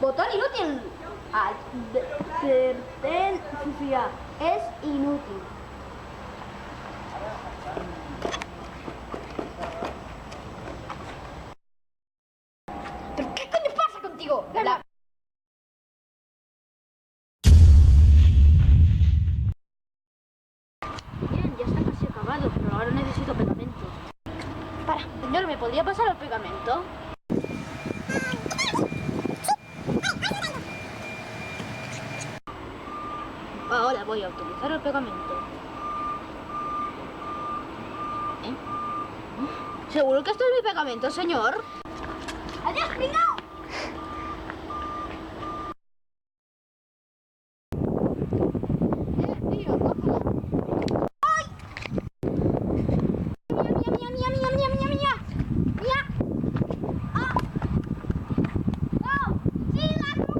Botón inútil. Advertencia. Es inútil. ¿Pero qué coño pasa contigo? Bien, ya está casi acabado, pero ahora necesito pegamento. Señor, ¿me podría pasar el pegamento? Ahora voy a utilizar el pegamento. ¿Seguro que esto es mi pegamento, señor? ¡Adiós, cuidado! Tío, cógelo. ¡Ay! ¡Mía! ¡Ah! ¡No! ¡Sílago!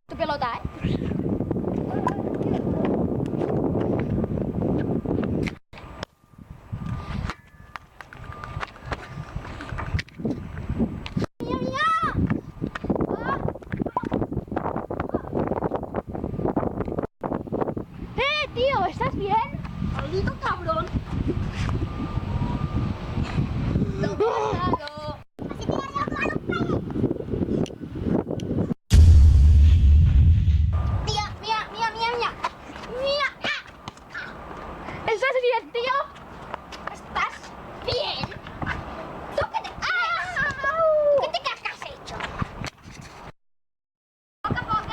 Tu pelota, ¿eh? Tío, ¿estás bien? Maldito cabrón. Lo pasado. Así que ya lo Mía. ¿Estás bien, tío? ¿Estás bien? ¿Tú qué te crees? ¿Qué te crees que has hecho? Poco a poco.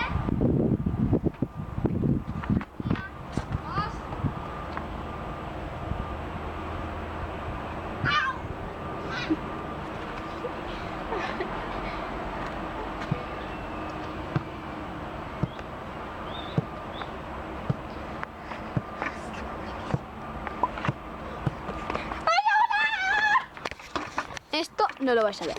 Esto no lo vais a ver.